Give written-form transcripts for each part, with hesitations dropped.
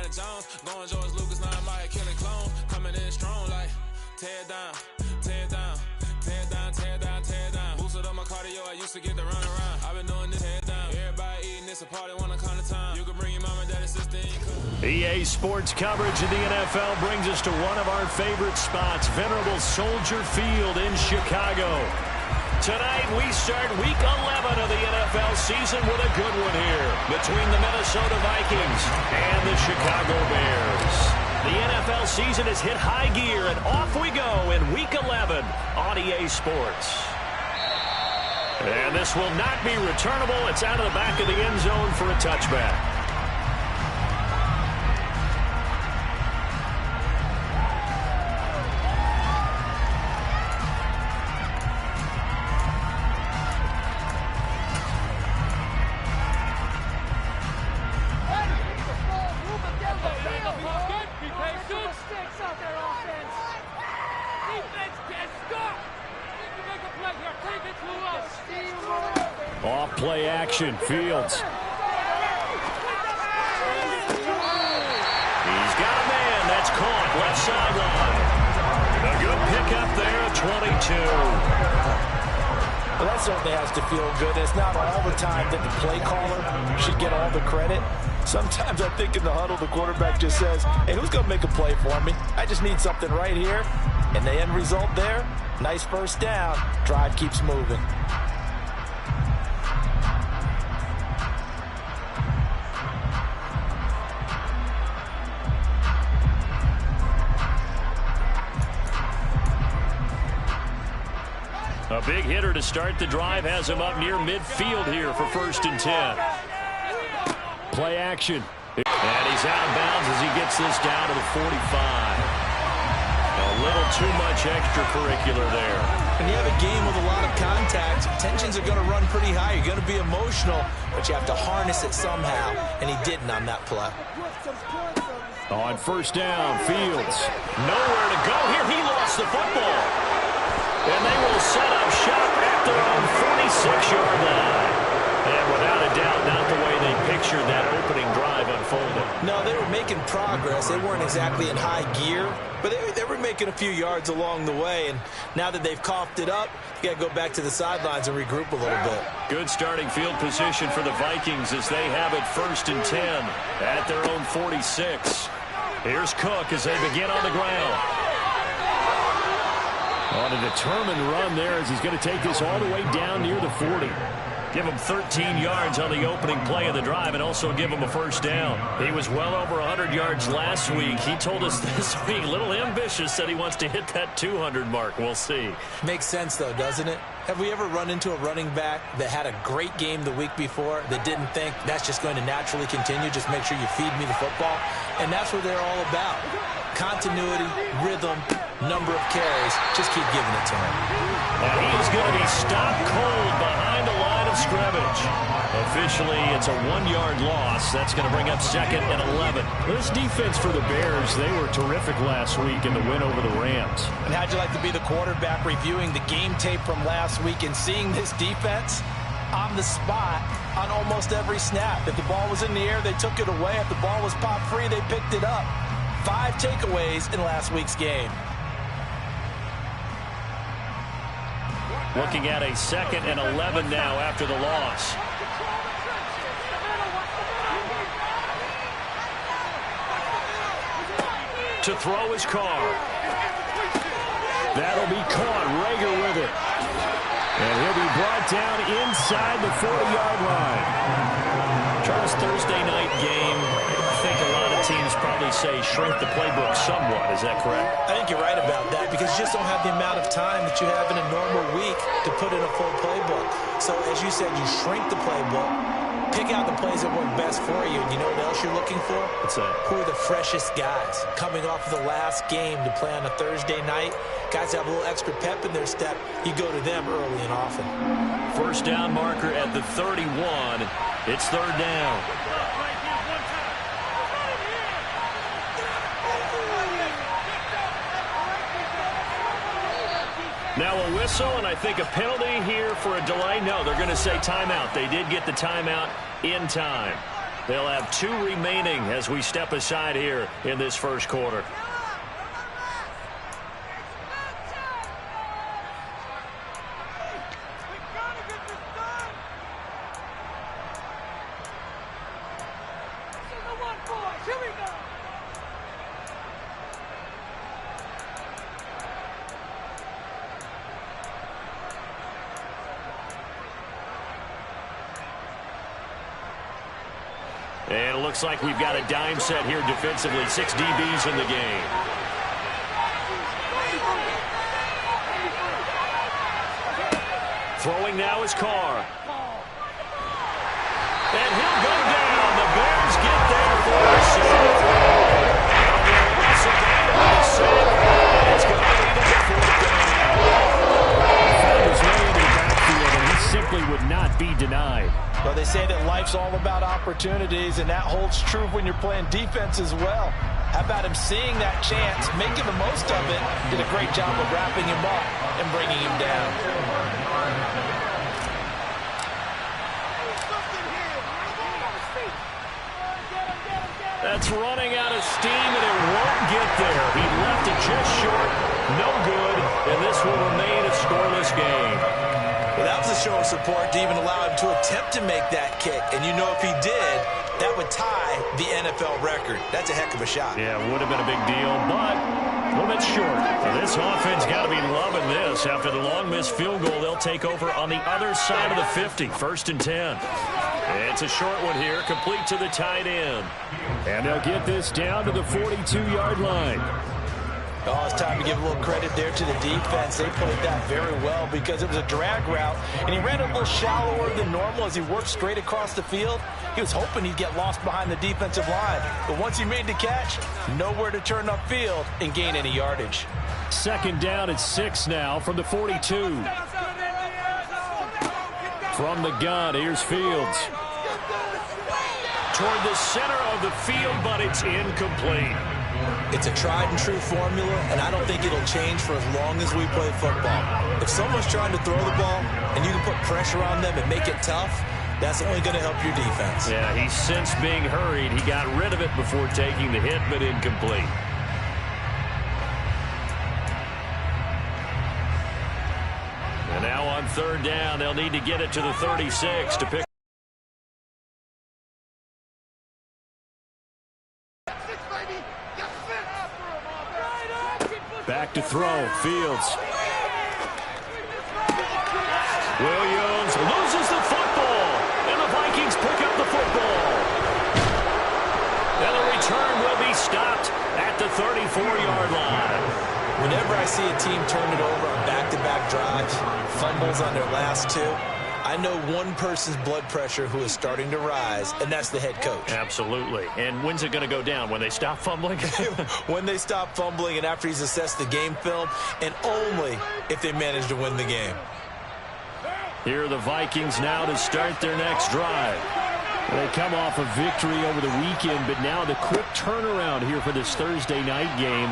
Indiana Jones. Going George Lucas, now I'm out here killing clones. Coming in strong like tear down, tear down, tear down, tear down, tear down. Boosted up my cardio, I used to get to run around. I've been doing this head down. Everybody eating this, a party, one kind of time. You can bring your mom and daddy, sister, EA Sports coverage of the NFL brings us to one of our favorite spots, venerable Soldier Field in Chicago. Tonight we start week 11 of the NFL season with a good one here between the Minnesota Vikings and the Chicago Bears. The NFL season has hit high gear, and off we go in week 11 on EA Sports. And this will not be returnable. It's out of the back of the end zone for a touchback. Off play action, Fields. He's got a man. That's caught left sideline. A good pickup there at 22. Well, that certainly has to feel good. It's not all the time that the play caller should get all the credit. Sometimes I think in the huddle, the quarterback just says, hey, who's going to make a play for me? I just need something right here. And the end result there, nice first down. Drive keeps moving. A big hitter to start the drive has him up near midfield here for 1st and 10. Play action. And he's out of bounds as he gets this down to the 45. A little too much extracurricular there. When you have a game with a lot of contact, tensions are going to run pretty high. You're going to be emotional, but you have to harness it somehow, and he didn't on that play. On 1st down, Fields. Nowhere to go here. He lost the football. And they will set up shop at their own 46-yard line. And without a doubt, not the way they pictured that opening drive unfolded. No, they were making progress. They weren't exactly in high gear, but they were making a few yards along the way. And now that they've coughed it up, you got to go back to the sidelines and regroup a little bit. Good starting field position for the Vikings as they have it 1st and 10 at their own 46. Here's Cook as they begin on the ground. On a determined run there as he's going to take this all the way down near the 40. Give him 13 yards on the opening play of the drive and also give him a 1st down. He was well over 100 yards last week. He told us this week, a little ambitious, said he wants to hit that 200 mark. We'll see. Makes sense, though, doesn't it? Have we ever run into a running back that had a great game the week before that didn't think that's just going to naturally continue, just make sure you feed me the football? And that's what they're all about. Continuity, rhythm, number of carries. Just keep giving it to him. And he's going to be stopped cold behind the line of scrimmage. Officially, it's a 1-yard loss. That's going to bring up 2nd and 11. This defense for the Bears, they were terrific last week in the win over the Rams. And how'd you like to be the quarterback reviewing the game tape from last week and seeing this defense on the spot on almost every snap? If the ball was in the air, they took it away. If the ball was popped free, they picked it up. 5 takeaways in last week's game. Looking at a 2nd and 11 now after the loss. To throw his car. That'll be caught. Rager with it. And he'll be brought down inside the 40-yard line. Charles, Thursday night game. I think a lot of teams probably say shrink the playbook somewhat. Is that correct? I think you're right about that because you just don't have the amount of time that you have in a normal week to put in a full playbook. So, as you said, you shrink the playbook, pick out the plays that work best for you. And you know what else you're looking for? What's that? Who are the freshest guys coming off of the last game to play on a Thursday night? Guys have a little extra pep in their step. You go to them early and often. 1st down marker at the 31. It's 3rd down. Now a whistle, and I think a penalty here for a delay. No, they're going to say timeout. They did get the timeout in time. They'll have 2 remaining as we step aside here in this first quarter. And it looks like we've got a dime set here defensively. 6 DBs in the game. Throwing now is Carr. And he'll go down. The Bears get there for a save. It's going to lead us to 4th down. Found his way into the backfield, and he simply would not be denied. Well, they say that life's all about opportunities, and that holds true when you're playing defense as well. How about him seeing that chance, making the most of it, did a great job of wrapping him up and bringing him down. That's running out of steam, and it won't get there. He left it just short. No good, and this will remain a scoreless game. Well, that was a show of support to even allow him to attempt to make that kick. And you know if he did, that would tie the NFL record. That's a heck of a shot. Yeah, it would have been a big deal, but a little bit short. Well, this offense got to be loving this. After the long missed field goal, they'll take over on the other side of the 50, 1st and 10. It's a short one here, complete to the tight end. And they'll get this down to the 42-yard line. Oh, it's time to give a little credit there to the defense. They played that very well because it was a drag route, and he ran a little shallower than normal as he worked straight across the field. He was hoping he'd get lost behind the defensive line, but once he made the catch, nowhere to turn upfield and gain any yardage. 2nd down at 6 now from the 42. From the gun, here's Fields. Toward the center of the field, but it's incomplete. It's a tried-and-true formula, and I don't think it'll change for as long as we play football. If someone's trying to throw the ball and you can put pressure on them and make it tough, that's only going to help your defense. Yeah, he's since being hurried. He got rid of it before taking the hit, but incomplete. And now on 3rd down, they'll need to get it to the 36 to pick. Back to throw, Fields. Williams loses the football, and the Vikings pick up the football. And the return will be stopped at the 34-yard line. Whenever I see a team turn it over on back-to-back drives, fumbles on their last 2, I know one person's blood pressure who is starting to rise, and that's the head coach. Absolutely. And when's it going to go down? When they stop fumbling? When they stop fumbling and after he's assessed the game film, and only if they manage to win the game. Here are the Vikings now to start their next drive. They come off a victory over the weekend, but now the quick turnaround here for this Thursday night game.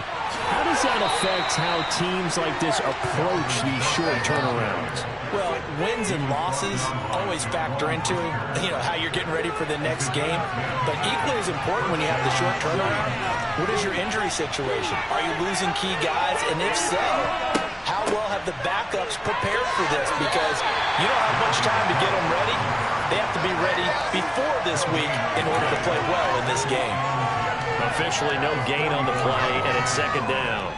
How does that affect how teams like this approach these short turnarounds? Well, wins and losses always factor into, how you're getting ready for the next game. But equally as important when you have the short turnaround, what is your injury situation? Are you losing key guys? And if so, how well have the backups prepared for this? Because you don't have much time to get them ready. They have to be ready before this week in order to play well in this game. Officially no gain on the play, and it's 2nd down.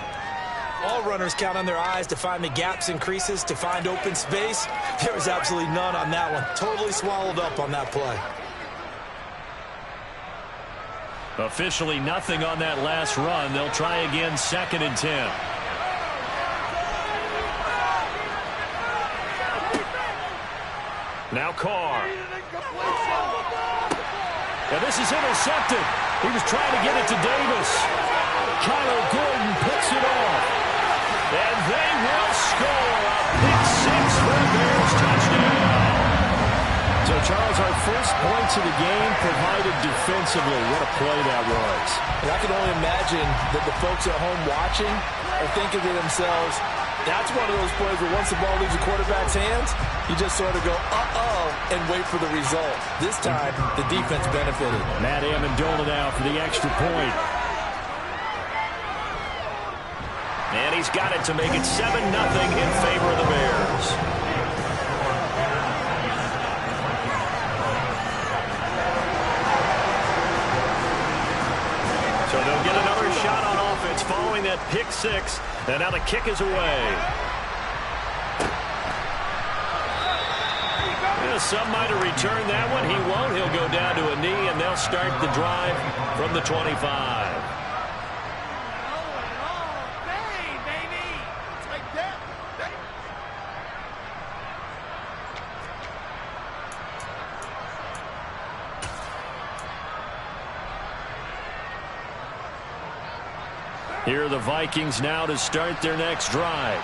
All runners count on their eyes to find the gaps and creases, to find open space. There was absolutely none on that one. Totally swallowed up on that play. Officially nothing on that last run. They'll try again, 2nd and 10. Now Carr. And this is intercepted. He was trying to get it to Davis. Kyler Gordon picks it off. And they will score a pick 6 for the Bears touchdown. So, Charles, our first points of the game provided defensively. What a play that was. And I can only imagine that the folks at home watching are thinking to themselves, That's one of those plays where once the ball leaves the quarterback's hands, you just sort of go, uh-oh, and wait for the result. This time, the defense benefited. Matt Amendola now for the extra point. And he's got it to make it 7-0 in favor of the Bears. So they'll get another shot on offense following that pick six. And now the kick is away. Yeah, some might have returned that one. He won't. He'll go down to a knee, and they'll start the drive from the 25. Here are the Vikings now to start their next drive.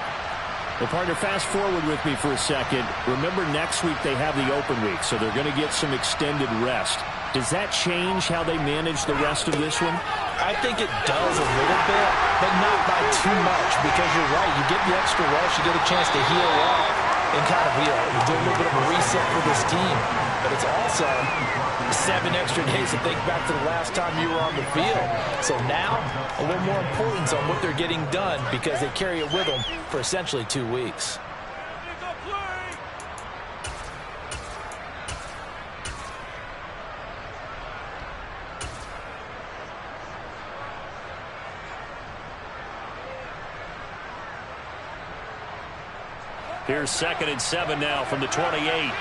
Well, partner, fast forward with me for a second. Remember, next week they have the open week, so they're going to get some extended rest. Does that change how they manage the rest of this one? I think it does a little bit, but not by too much, because you're right. You get the extra rest, you get a chance to heal up and kind of do a little bit of a reset for this team. But it's also 7 extra days to think back to the last time you were on the field. So now, a little more importance on what they're getting done because they carry it with them for essentially 2 weeks. Here's 2nd and 7 now from the 28.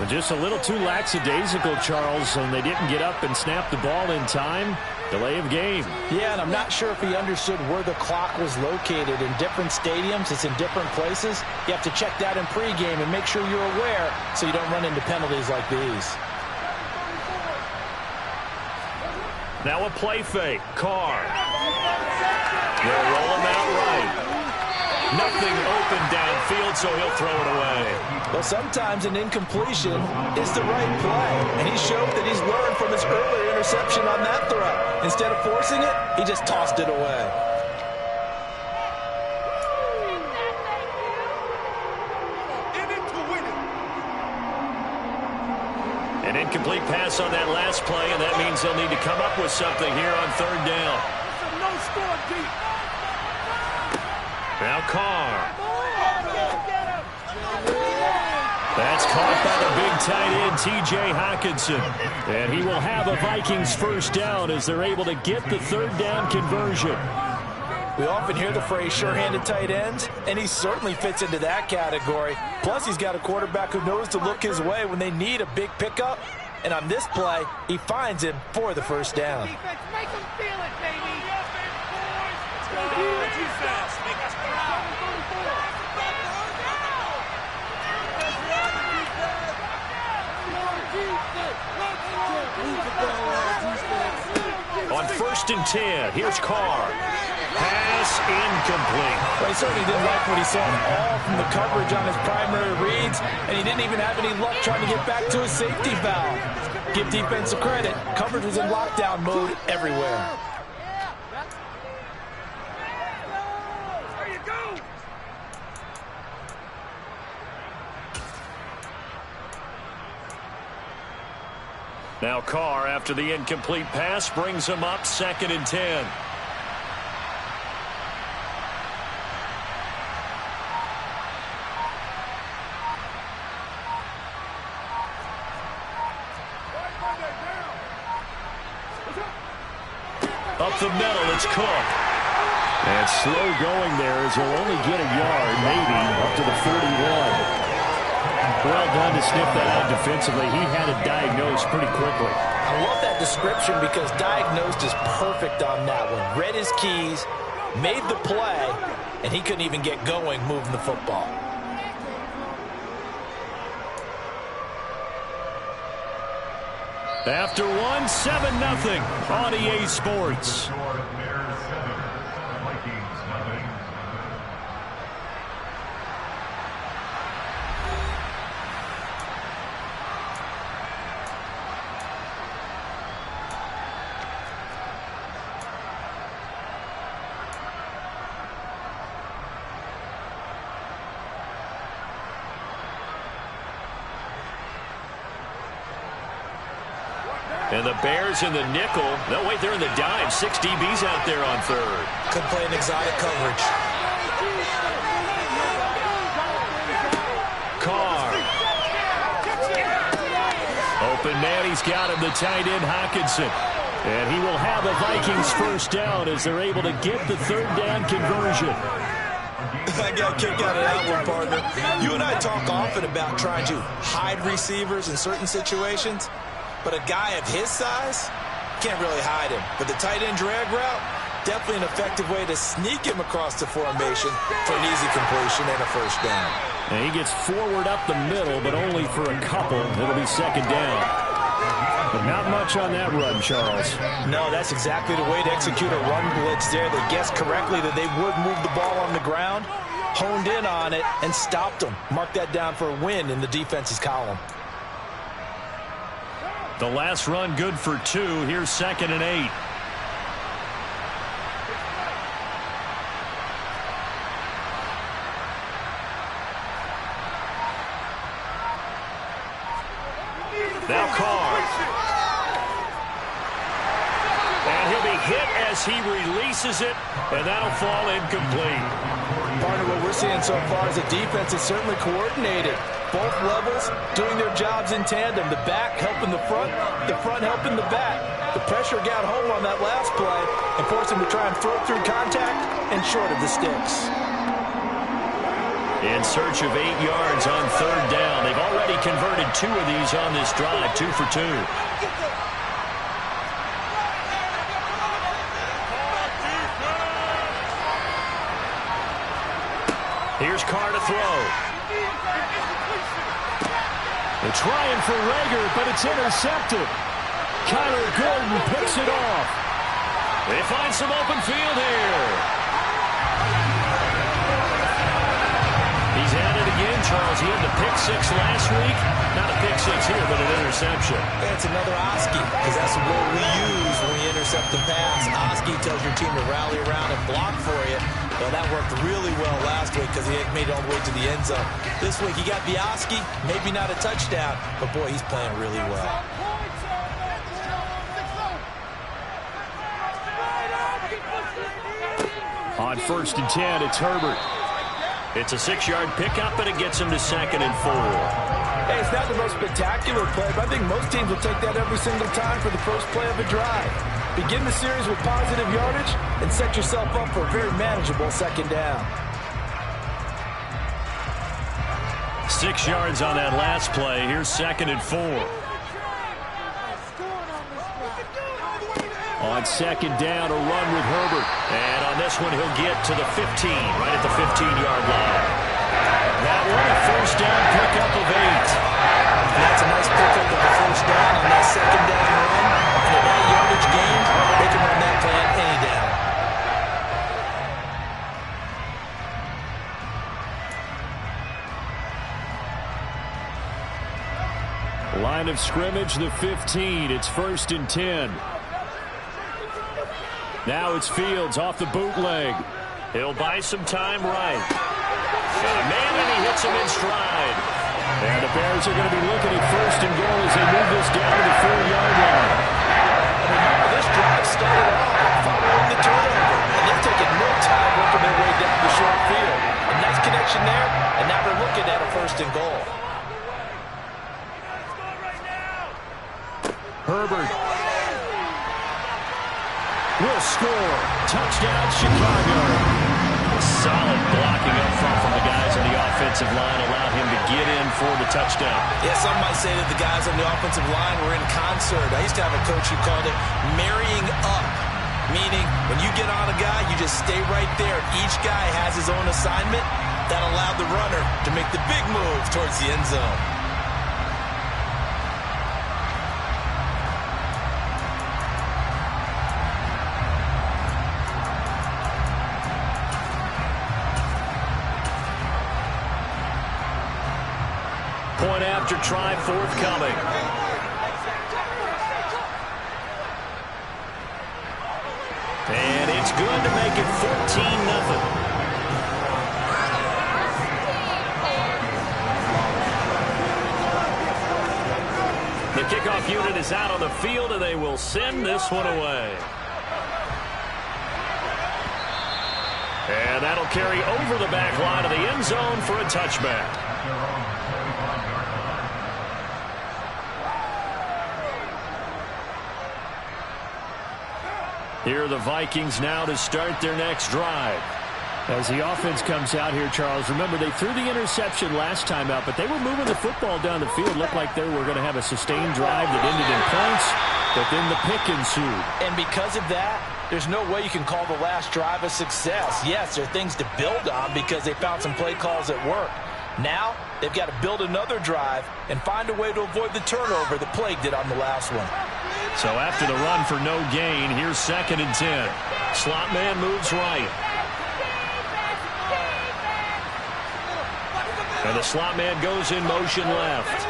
Just a little too lackadaisical, Charles, and they didn't get up and snap the ball in time. Delay of game. Yeah, and I'm not sure if he understood where the clock was located. In different stadiums, it's in different places. You have to check that in pregame and make sure you're aware so you don't run into penalties like these. Now a play fake. Carr. They'll roll him out right. Nothing open downfield, so he'll throw it away. Well, sometimes an incompletion is the right play, and he showed that he's learned from his earlier interception on that throw. Instead of forcing it, he just tossed it away. An incomplete pass on that last play, and that means they'll need to come up with something here on 3rd down. Now Carr. That's caught by the big tight end, T.J. Hockenson. And he will have a Vikings 1st down as they're able to get the 3rd down conversion. We often hear the phrase sure-handed tight ends, and he certainly fits into that category. Plus, he's got a quarterback who knows to look his way when they need a big pickup. And on this play, he finds him for the 1st down. Defense, make them feel it, baby. Let's go, defense. Make us proud. On 1st and 10, here's Carr. Pass incomplete. Well, he certainly didn't like what he saw all from the coverage on his primary reads, and he didn't even have any luck trying to get back to his safety valve. Give defense a credit. Coverage was in lockdown mode everywhere. There you go. Now Carr, after the incomplete pass, brings him up 2nd and 10. Up the middle, it's Cook. And slow going there as he'll only get a yard, maybe, up to the 41. Well done to sniff that out defensively. He had it diagnosed pretty quickly. I love that description because diagnosed is perfect on that one. Read his keys, made the play, and he couldn't even get going moving the football. After one, 7-0 on EA Sports. And the Bears in the nickel. No, wait, they're in the dime. 6 DBs out there on third. Could play an exotic coverage. Carr. Open man, he's got him, the tight end Hockenson. And he will have a Vikings first down as they're able to get the third down conversion. I got a kick out of that one, partner. You and I talk often about trying to hide receivers in certain situations, but a guy of his size can't really hide him. But the tight end drag route, definitely an effective way to sneak him across the formation for an easy completion and a first down. And he gets forward up the middle, but only for a couple. It'll be second down. But not much on that run, Charles. No, that's exactly the way to execute a run blitz there. They guessed correctly that they would move the ball on the ground, honed in on it, and stopped them. Mark that down for a win in the defense's column. The last run good for 2. Here's 2nd and 8. Now Carr. And he'll be hit as he releases it, and that'll fall incomplete. Partner, what we're seeing so far is the defense is certainly coordinated. Both levels doing their jobs in tandem. The back helping the front helping the back. The pressure got home on that last play and forced him to try and throw through contact and short of the sticks. In search of 8 yards on third down. They've already converted 2 of these on this drive, 2 for 2. Here's Carr to throw. They're trying for Rager, but it's intercepted. Kyler Gordon picks it off. They find some open field here. He's at it again, Charles. He had the pick 6 last week. Not a pick 6 here, but an interception. That's another Oski, because that's the word we use when we intercept the pass. Oski tells your team to rally around and block for you. Well, that worked really well last week because he made it all the way to the end zone. This week he got the Oski, maybe not a touchdown, but boy, he's playing really well. On 1st and 10, it's Herbert. It's a 6-yard pickup, but it gets him to 2nd and 4. Hey, it's not the most spectacular play, but I think most teams will take that every single time for the first play of a drive. Begin the series with positive yardage and set yourself up for a very manageable second down. 6 yards on that last play. Here's 2nd and 4. On 2nd down, a run with Herbert. And on this one, he'll get to the 15, right at the 15-yard line. That one, a first down pickup of 8. That's a nice pickup of the first down on that second down run. And at that yardage gain, they can run that play at any down. Line of scrimmage, the 15. It's 1st and 10. Now it's Fields off the bootleg. He'll buy some time right. Got a man, and he hits him in stride. And the Bears are going to be looking at 1st and goal as they move this down to the 4-yard line. Remember, this drive started off following the turnover, and they've taken no time working their way down the short field. A nice connection there, and now we're looking at a 1st and goal. Herbert will score. Touchdown, Chicago. Solid blocking up front from the guys on the offensive line allowed him to get in for the touchdown. Yeah, some might say that the guys on the offensive line were in concert. I used to have a coach who called it marrying up, meaning when you get on a guy, you just stay right there. Each guy has his own assignment. That allowed the runner to make the big move towards the end zone. Point after try forthcoming. And it's good to make it 14-0. The kickoff Kickoff unit is out on the field, and they will send this one away. And that'll carry over the back line of the end zone for a touchback. Here are the Vikings now to start their next drive. As the offense comes out here, Charles, remember they threw the interception last time out, but they were moving the football down the field. Looked like they were going to have a sustained drive that ended in points, but then the pick ensued. And because of that, there's no way you can call the last drive a success. Yes, there are things to build on because they found some play calls that work. Now, they've got to build another drive and find a way to avoid the turnover that plagued it on the last one. So after the run for no gain, here's 2nd and 10. Slot man moves right. And the slot man goes in motion left.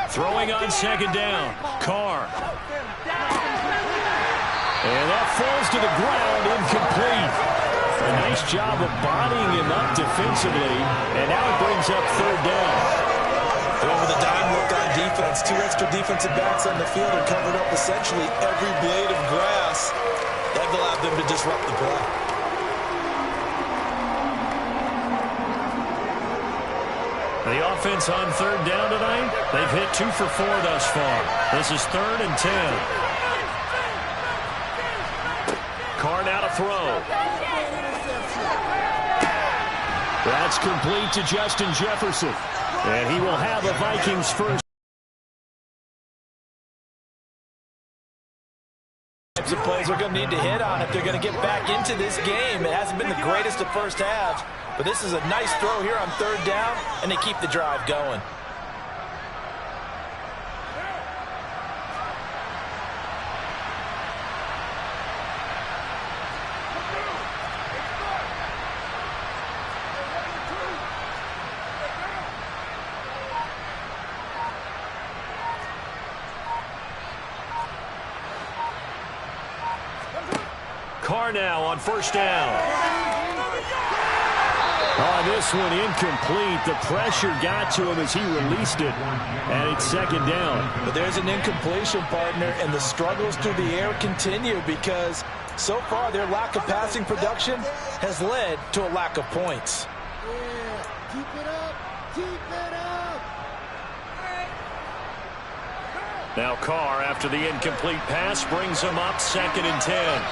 Throwing on 2nd down. Carr. And that falls to the ground, incomplete. A nice job of bodying him up defensively, and now it brings up 3rd down. Throw with a dime look on defense. 2 extra defensive backs on the field and covered up essentially every blade of grass. That allowed them to disrupt the play. The offense on 3rd down tonight, they've hit 2 for 4 thus far. This is 3rd and 10. Carr now to throw. That's complete to Justin Jefferson. And he will have a Vikings first. Types of plays they're going to need to hit on if they're going to get back into this game. It hasn't been the greatest of first halves, but this is a nice throw here on 3rd down, and they keep the drive going. Carr now on 1st down. On this one, incomplete. The pressure got to him as he released it, and it's 2nd down. But there's an incompletion, partner, and the struggles through the air continue because so far their lack of passing production has led to a lack of points. Yeah, keep it up, keep it up. Now Carr, after the incomplete pass, brings him up 2nd and 10.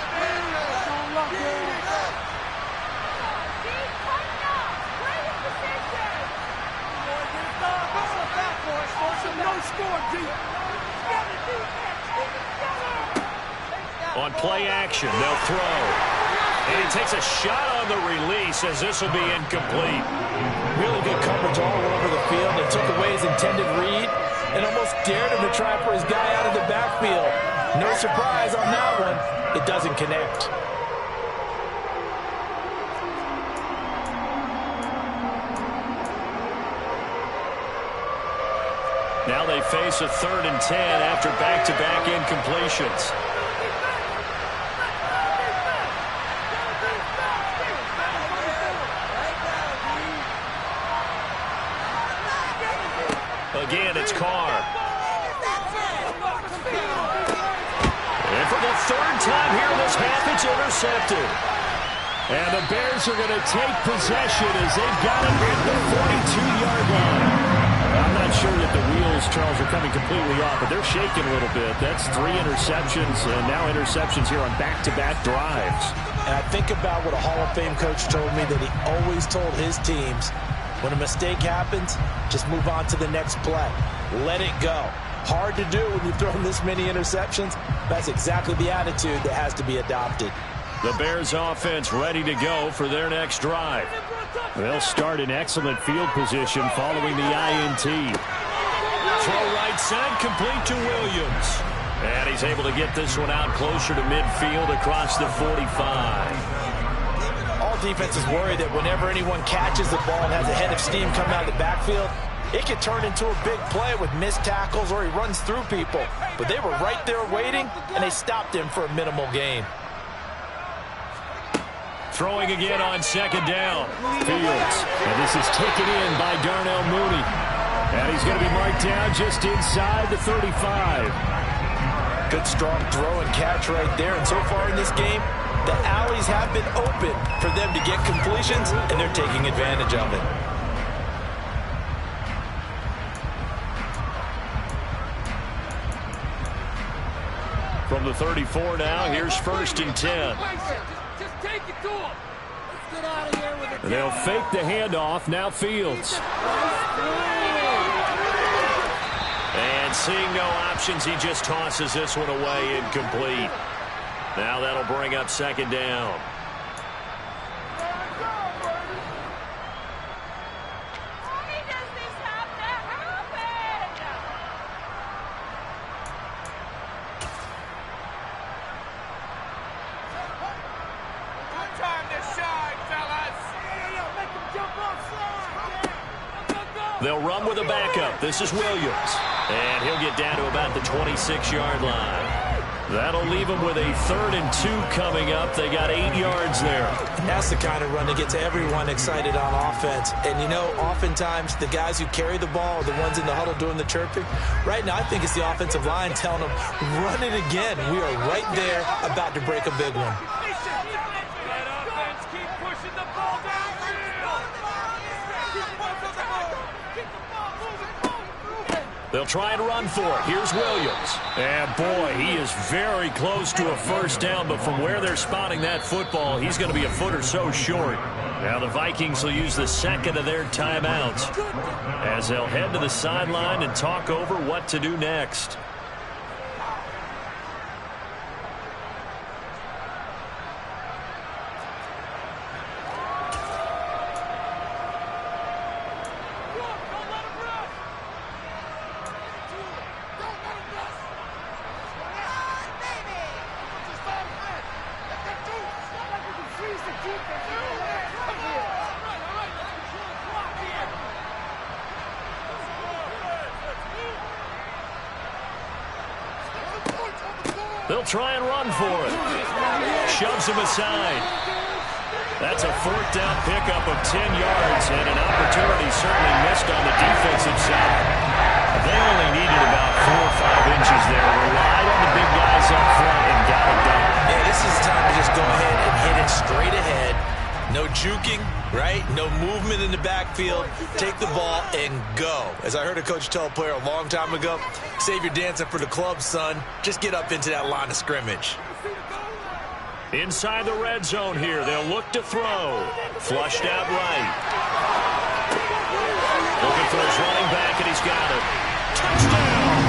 On play action, they'll throw. And he takes a shot on the release as this will be incomplete. Really good coverage all over the field. It took away his intended read and almost dared him to try for his guy out of the backfield. No surprise on that one. It doesn't connect. Now they face a 3rd and 10 after back-to-back incompletions. Again, it's Carr. And for the 3rd time here in this half, it's intercepted. And the Bears are going to take possession as they've got it at the 42-yard line. I'm not sure that the wheels, Charles, are coming completely off, but they're shaking a little bit. That's 3 interceptions, and now interceptions here on back-to-back drives. And I think about what a Hall of Fame coach told me that he always told his teams, when a mistake happens, just move on to the next play. Let it go. Hard to do when you've thrown this many interceptions. That's exactly the attitude that has to be adopted. The Bears offense ready to go for their next drive. They'll start in excellent field position following the INT. Throw right side, complete to Williams. And he's able to get this one out closer to midfield across the 45. All defense is worried that whenever anyone catches the ball and has a head of steam coming out of the backfield, it could turn into a big play with missed tackles or he runs through people. But they were right there waiting, and they stopped him for a minimal gain. Throwing again on second down. Fields. And this is taken in by Darnell Mooney. And he's going to be marked down just inside the 35. Good strong throw and catch right there. And so far in this game, the alleys have been open for them to get completions, and they're taking advantage of it. From the 34 now, here's 1st and 10. Just take it to him. Let's get out of here with it. They'll fake the handoff. Now Fields. And seeing no options, he just tosses this one away, incomplete. Now that'll bring up 2nd down. They'll run with a backup. This is Williams. And he'll get down to about the 26-yard line. That'll leave them with a 3rd and 2 coming up. They got 8 yards there. And that's the kind of run that gets everyone excited on offense. And, you know, oftentimes the guys who carry the ball are the ones in the huddle doing the chirping. Right now, I think it's the offensive line telling them, run it again. We are right there about to break a big one. They'll try and run for it. Here's Williams. And, boy, he is very close to a 1st down, but from where they're spotting that football, he's going to be a foot or so short. Now the Vikings will use the 2nd of their timeouts as they'll head to the sideline and talk over what to do next. They'll try and run for it. Shoves him aside. That's a 4th down pickup of 10 yards and an opportunity certainly missed on the defensive side. They only needed about 4 or 5 inches there. Relied on the big guys up front and got it done. Yeah, this is the time to just go ahead and hit it straight ahead. No juking, right? No movement in the backfield. Take the ball and go. As I heard a coach tell a player a long time ago, save your dancing for the club, son. Just get up into that line of scrimmage. Inside the red zone here, they'll look to throw. Flushed out right. Looking for his running back, and he's got it. Touchdown!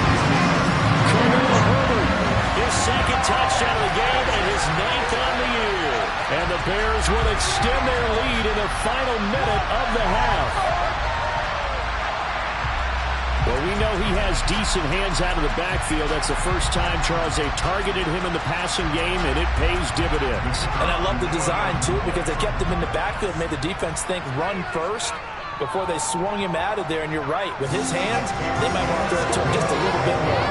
His 2nd touchdown of the game and his 9th on the year. And the Bears will extend their lead in the final minute of the half. Well, we know he has decent hands out of the backfield. That's the first time, Charles, they targeted him in the passing game, and it pays dividends. And I love the design, too, because they kept him in the backfield, made the defense think run first before they swung him out of there. And you're right, with his hands, they might want to throw it to him just a little bit more.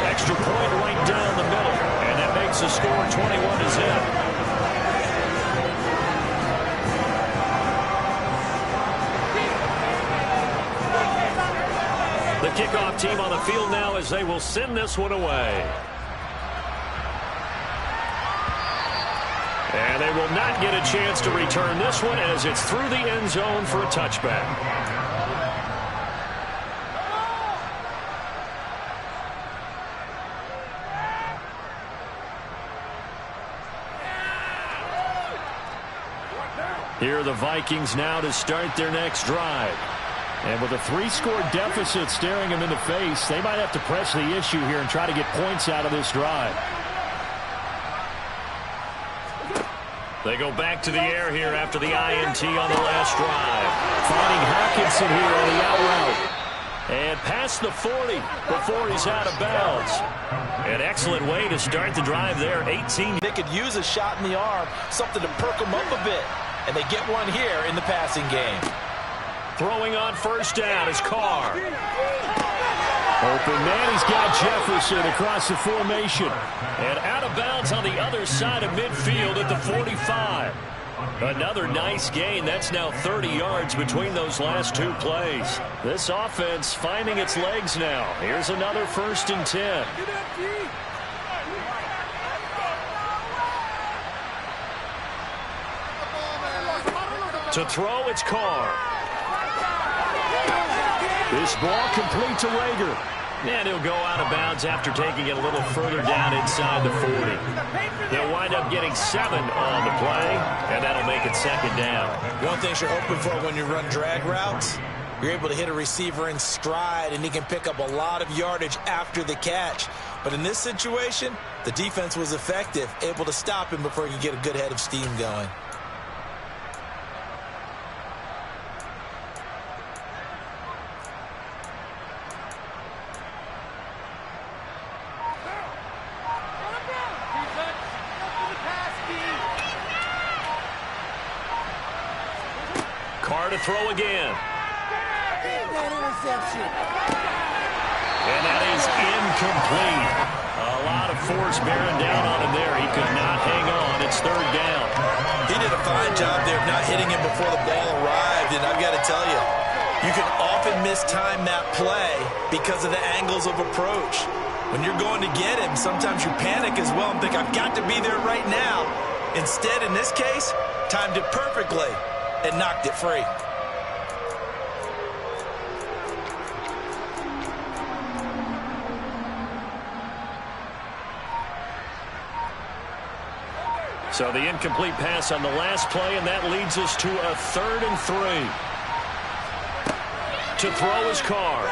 Extra point right down the middle, and that makes the score 21-0. The kickoff team on the field now as they will send this one away. And they will not get a chance to return this one as it's through the end zone for a touchback. Here are the Vikings now to start their next drive. And with a 3-score deficit staring them in the face, they might have to press the issue here and try to get points out of this drive. They go back to the air here after the INT on the last drive. Finding Hawkinson here on the out route. And past the 40 before he's out of bounds. An excellent way to start the drive there. 18. They could use a shot in the arm, something to perk them up a bit. and they get one here in the passing game. Throwing on first down is Carr. Open man, he's got Jefferson across the formation. And out of bounds on the other side of midfield at the 45. Another nice gain. That's now 30 yards between those last two plays. This offense finding its legs now. Here's another 1st and 10. To throw, it's Carr. This ball complete to Rager. And he'll go out of bounds after taking it a little further down inside the 40. They'll wind up getting 7 on the play, and that'll make it 2nd down. One thing you're hoping for when you run drag routes, you're able to hit a receiver in stride, and he can pick up a lot of yardage after the catch. But in this situation, the defense was effective, able to stop him before he could get a good head of steam going. Carr to throw again. That interception. And that is incomplete. A lot of force bearing down on him there. He could not hang on. It's 3rd down. He did a fine job there of not hitting him before the ball arrived, and I've got to tell you, you can often mistime that play because of the angles of approach. When you're going to get him, sometimes you panic as well and think, I've got to be there right now. Instead, in this case, timed it perfectly and knocked it free. So the incomplete pass on the last play, and that leads us to a 3rd and 3. To throw is Carr.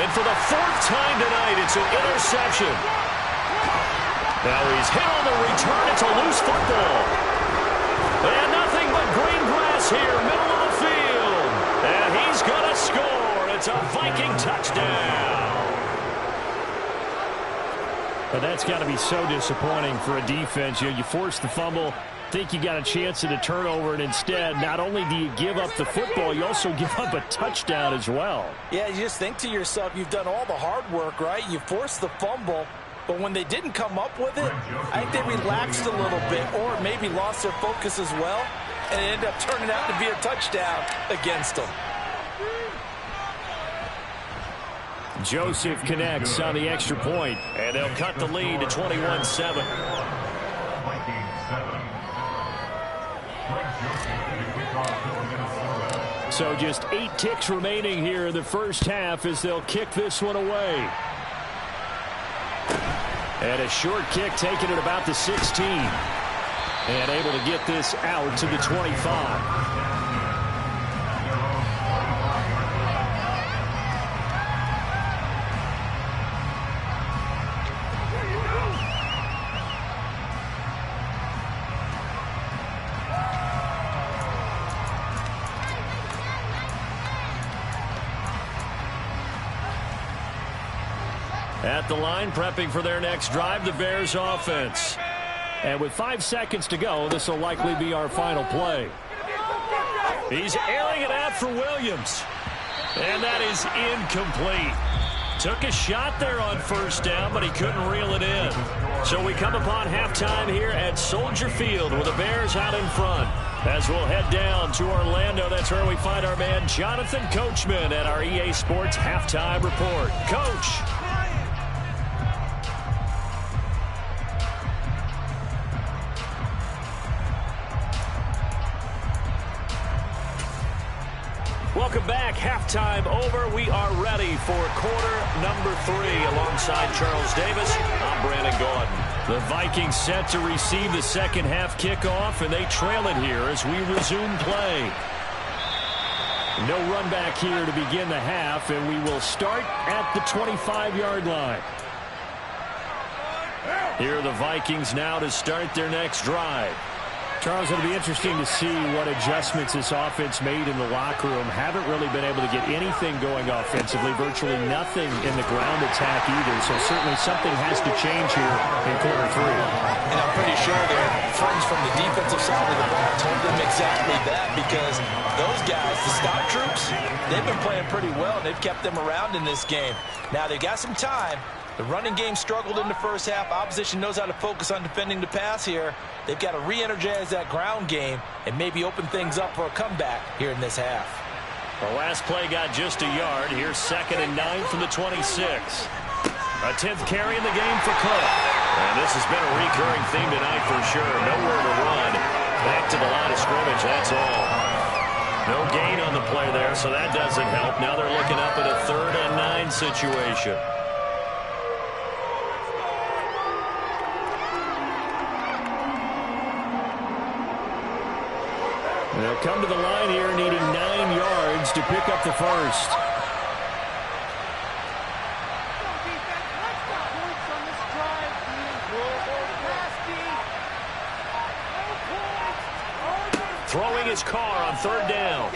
And for the 4th time tonight, it's an interception. Now he's hit on the return. It's a loose football. And nothing but green grass here, middle of the field. And he's going to score. It's a Viking touchdown. But that's got to be so disappointing for a defense. You force the fumble, think you got a chance at a turnover, and instead, not only do you give up the football, you also give up a touchdown as well. Yeah, you just think to yourself, you've done all the hard work, right? You forced the fumble, but when they didn't come up with it, I think they relaxed a little bit or maybe lost their focus as well, and it ended up turning out to be a touchdown against them. Joseph connects on the extra point, and they'll cut the lead to 21-7. So just 8 ticks remaining here in the first half as they'll kick this one away. And a short kick taken at about the 16. And able to get this out to the 25. At the line, prepping for their next drive, the Bears offense. And with 5 seconds to go, this will likely be our final play. He's airing it out for Williams. And that is incomplete. Took a shot there on first down, but he couldn't reel it in. So we come upon halftime here at Soldier Field with the Bears out in front. As we'll head down to Orlando, that's where we find our man Jonathan Coachman at our EA Sports Halftime Report. Coach. Welcome back. Halftime over. We are ready for quarter number 3 alongside Charles Davis. I'm Brandon Gaudin. The Vikings set to receive the second half kickoff, and they trail it here as we resume play. No run back here to begin the half, and we will start at the 25-yard line. Here are the Vikings now to start their next drive. Charles, it'll be interesting to see what adjustments this offense made in the locker room. Haven't really been able to get anything going offensively, virtually nothing in the ground attack either. So certainly something has to change here in quarter 3. And I'm pretty sure their friends from the defensive side of the ball told them exactly that, because those guys, the stop troops, they've been playing pretty well. They've kept them around in this game. Now, they got some time. The running game struggled in the first half. Opposition knows how to focus on defending the pass here. They've got to re-energize that ground game and maybe open things up for a comeback here in this half. The last play got just a yard. Here's 2nd and 9 from the 26. A 10th carry in the game for Cook. And this has been a recurring theme tonight for sure. Nowhere to run. Back to the line of scrimmage, that's all. No gain on the play there, so that doesn't help. Now they're looking up at a 3rd and 9 situation. They'll come to the line here needing 9 yards to pick up the first. Throwing his car on 3rd down.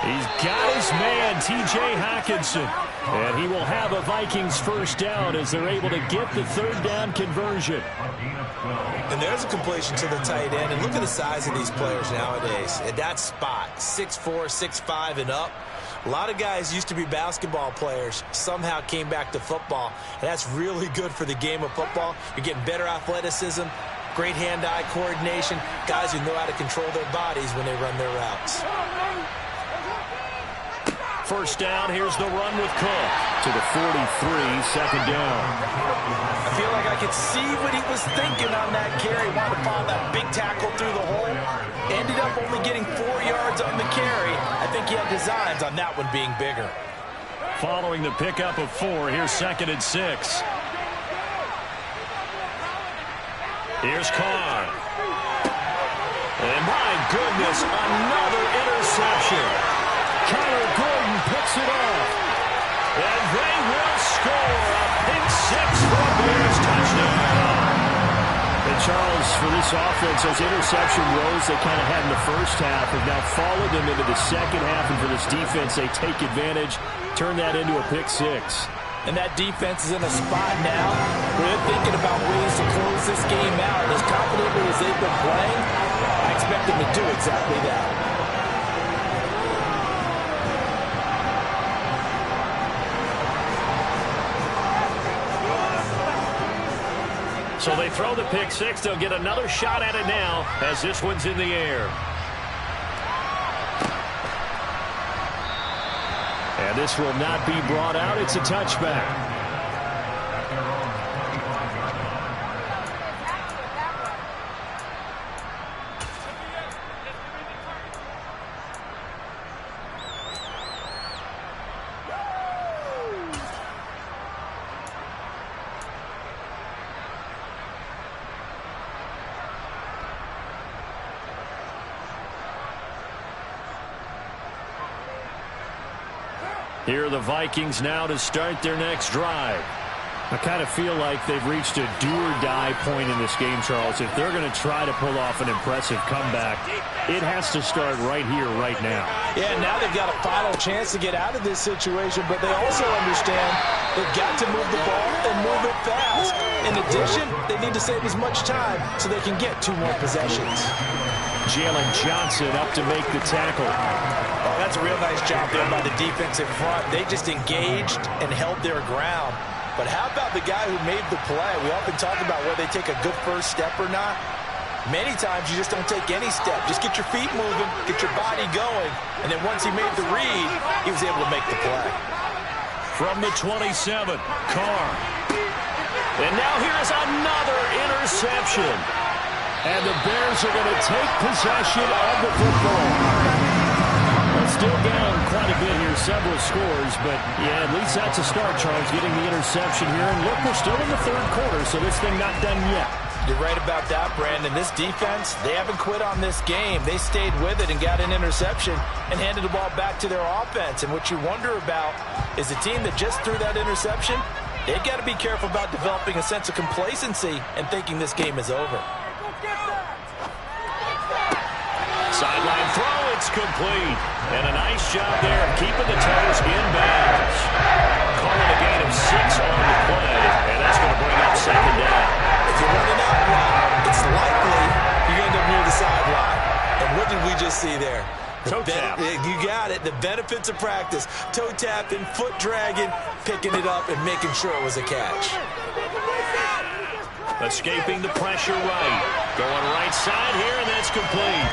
He's got his man, T.J. Hockenson. And he will have a Vikings first down as they're able to get the 3rd down conversion. And there's a completion to the tight end. And look at the size of these players nowadays. At that spot, 6'4", 6'5", and up. A lot of guys used to be basketball players, somehow came back to football. And that's really good for the game of football. You're getting better athleticism, great hand-eye coordination, guys who know how to control their bodies when they run their routes. First down, here's the run with Cook to the 43, 2nd down. I feel like I could see what he was thinking on that carry. Wanted to follow that big tackle through the hole. Ended up only getting 4 yards on the carry. I think he had designs on that one being bigger. Following the pickup of 4, here's 2nd and 6. Here's Carr. And my goodness, another interception. Connor Gordon picks it off. And they will score a pick 6 for a Bears touchdown. And Charles, for this offense, those interception woes they kind of had in the first half have now followed them into the second half. And for this defense, they take advantage, turn that into a pick 6. And that defense is in a spot now where they're thinking about ways to close this game out. And as confidently as they've been playing, I expect them to do exactly that. So they throw the pick 6. They'll get another shot at it now as this one's in the air. And this will not be brought out. It's a touchback. Here are the Vikings now to start their next drive. I kind of feel like they've reached a do-or-die point in this game, Charles. If they're going to try to pull off an impressive comeback, it has to start right here, right now. Yeah, now they've got a final chance to get out of this situation, but they also understand they've got to move the ball and move it fast. In addition, they need to save as much time so they can get 2 more possessions. Jalen Johnson up to make the tackle. Oh, that's a real nice job there by the defensive front. They just engaged and held their ground. But how about the guy who made the play? We often talk about whether they take a good first step or not. Many times you just don't take any step. Just get your feet moving, get your body going. And then once he made the read, he was able to make the play. From the 27, Carr. And now here's another interception. And the Bears are going to take possession of the football. Still down quite a bit here, several scores, but yeah, at least that's a start, Charles, getting the interception here. And look, we're still in the 3rd quarter, so this thing not done yet. You're right about that, Brandon. This defense, they haven't quit on this game. They stayed with it and got an interception and handed the ball back to their offense. And what you wonder about is the team that just threw that interception, they've got to be careful about developing a sense of complacency and thinking this game is over. Sideline throw, it's complete. And a nice job there of keeping the toes in bounds. Calling a gain of 6 on the play, and that's going to bring up 2nd down. If you're running out, it's Toe tap. You got it. The benefits of practice. Toe tapping, foot dragging, picking it up, and making sure it was a catch. Escaping the pressure right. Going right side here, and that's complete.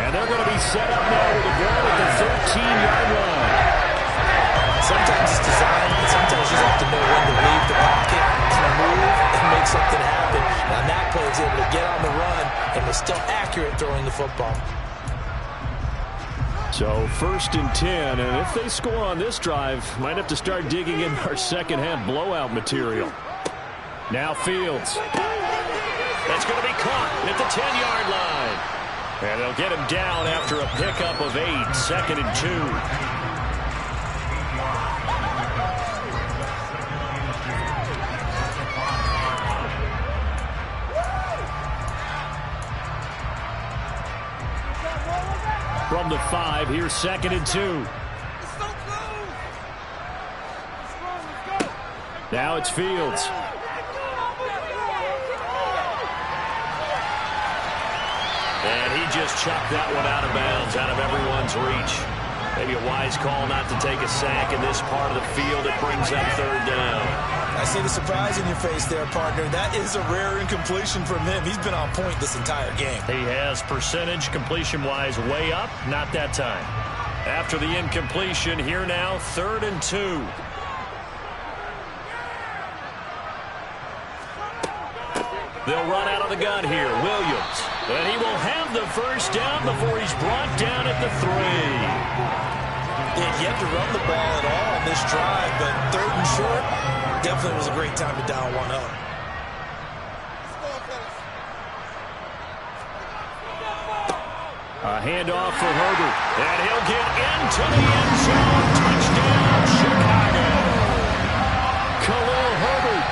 And they're going to be set up now with the ball at the 13-yard line. Sometimes it's design, and sometimes you just have to know when to leave the pocket, kind of move, and make something happen. And on that play, he was able to get on the run and was still accurate throwing the football. So 1st and 10, and if they score on this drive, might have to start digging in our second-half blowout material. Now Fields. That's going to be caught at the 10-yard line. And they'll get him down after a pickup of 8, 2nd and 2. From the 5, here's 2nd and 2. Now it's Fields. And he just chucked that one out of bounds, out of everyone's reach. Maybe a wise call not to take a sack in this part of the field. It brings up 3rd down. I see the surprise in your face there, partner. That is a rare incompletion from him. He's been on point this entire game. He has percentage completion-wise way up. Not that time. After the incompletion, here now, 3rd and 2. They'll run out of the gun here. Williams. And he will have the 1st down before he's brought down at the 3. He had yet to run the ball at all on this drive, but 3rd and short, definitely was a great time to dial one up. A handoff for Herbert. And he'll get into the end zone. Touchdown, Chicago. Khalil Herbert,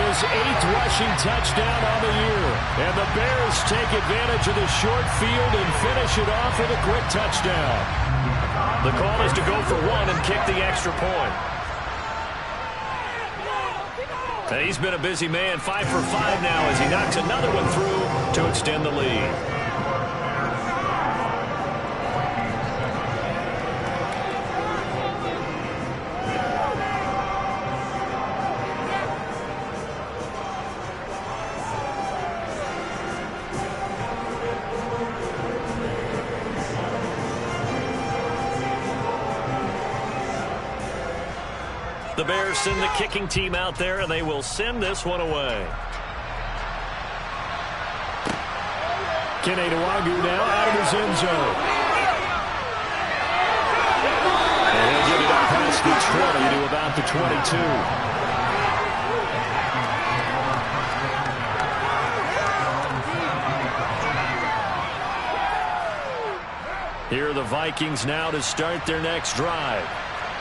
his 8th rushing touchdown on the year. And the Bears take advantage of the short field and finish it off with a quick touchdown. The call is to go for 1 and kick the extra point. And he's been a busy man, 5 for 5 now as he knocks another one through to extend the lead. The Bears send the kicking team out there, and they will send this one away. Kenny Nwagu now out of his end zone. And he'll get it up past the 20 to about the 22. Here are the Vikings now to start their next drive.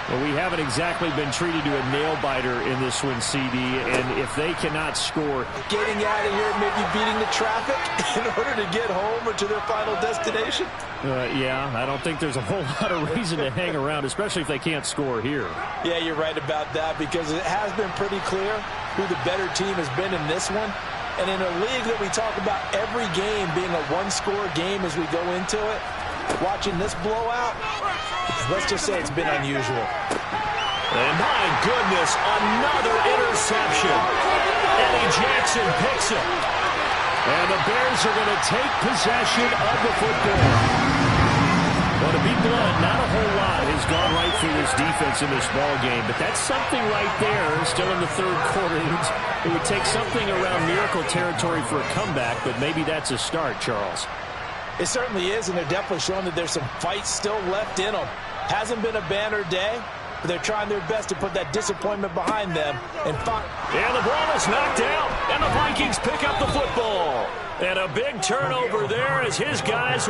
Well, we haven't exactly been treated to a nail-biter in this one, CD, and if they cannot score... Getting out of here, maybe beating the traffic in order to get home or to their final destination? Yeah, I don't think there's a whole lot of reason to hang around, especially if they can't score here. Yeah, you're right about that, because it has been pretty clear who the better team has been in this one. And in a league that we talk about every game being a one-score game as we go into it, watching this blowout, let's just say it's been unusual. And my goodness, another interception. Eddie Jackson picks it. And the Bears are going to take possession of the football. Well, to be blunt, not a whole lot has gone right for this defense in this ball game, but that's something right there, still in the 3rd quarter. It would take something around miracle territory for a comeback, but maybe that's a start, Charles. It certainly is, and they're definitely showing that there's some fight still left in them. Hasn't been a banner day, but they're trying their best to put that disappointment behind them. And the ball is knocked out, and the Vikings pick up the football. And a big turnover there as his guys...